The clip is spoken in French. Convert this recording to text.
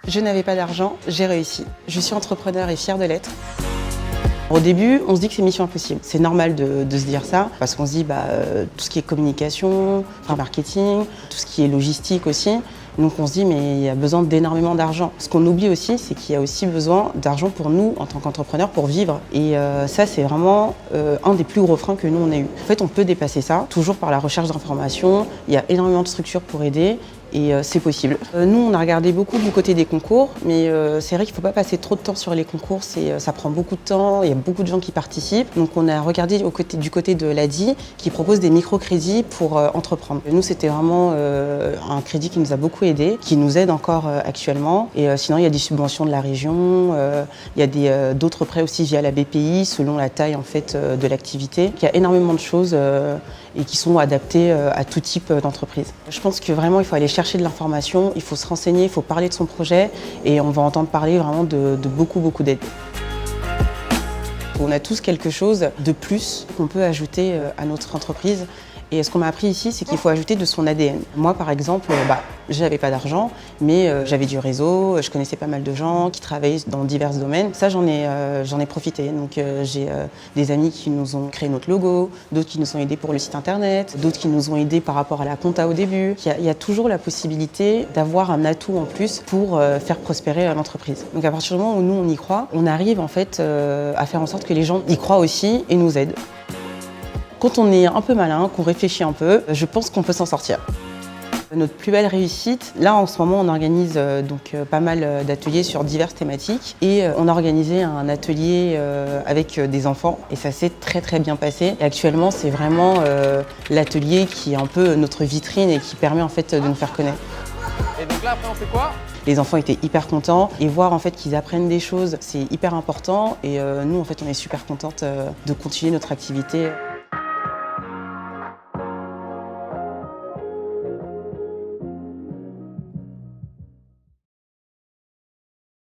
Je n'avais pas d'argent, j'ai réussi. Je suis entrepreneur et fière de l'être. Au début, on se dit que c'est mission impossible. C'est normal de se dire ça, parce qu'on se dit tout ce qui est communication, marketing, tout ce qui est logistique aussi. Donc on se dit mais il y a besoin d'énormément d'argent. Ce qu'on oublie aussi, c'est qu'il y a aussi besoin d'argent pour nous en tant qu'entrepreneurs pour vivre. Et ça c'est vraiment un des plus gros freins que nous on a eu. En fait on peut dépasser ça, toujours par la recherche d'informations. Il y a énormément de structures pour aider. Et c'est possible. Nous, on a regardé beaucoup du côté des concours, mais c'est vrai qu'il ne faut pas passer trop de temps sur les concours, ça prend beaucoup de temps, il y a beaucoup de gens qui participent. Donc on a regardé du côté de l'ADI qui propose des microcrédits pour entreprendre. Nous, c'était vraiment un crédit qui nous a beaucoup aidé, qui nous aide encore actuellement. Et sinon, il y a des subventions de la région, il y a d'autres prêts aussi via la BPI, selon la taille en fait, de l'activité. Il y a énormément de choses et qui sont adaptées à tout type d'entreprise. Je pense que vraiment, il faut aller chercher de l'information, il faut se renseigner, il faut parler de son projet et on va entendre parler vraiment de beaucoup d'aides. On a tous quelque chose de plus qu'on peut ajouter à notre entreprise. Et ce qu'on m'a appris ici, c'est qu'il faut ajouter de son ADN. Moi, par exemple, j'avais pas d'argent, mais j'avais du réseau, je connaissais pas mal de gens qui travaillaient dans divers domaines. Ça, j'en ai profité. Donc, j'ai des amis qui nous ont créé notre logo, d'autres qui nous ont aidés pour le site internet, d'autres qui nous ont aidés par rapport à la compta au début. Il y a toujours la possibilité d'avoir un atout en plus pour faire prospérer l'entreprise. Donc, à partir du moment où nous, on y croit, on arrive en fait à faire en sorte que les gens y croient aussi et nous aident. Quand on est un peu malin, qu'on réfléchit un peu, je pense qu'on peut s'en sortir. Notre plus belle réussite, là en ce moment on organise pas mal d'ateliers sur diverses thématiques et on a organisé un atelier avec des enfants et ça s'est très bien passé. Et actuellement c'est vraiment l'atelier qui est un peu notre vitrine et qui permet en fait de nous faire connaître. Et donc là après on fait quoi ? Les enfants étaient hyper contents et voir en fait qu'ils apprennent des choses, c'est hyper important et nous en fait on est super contente de continuer notre activité.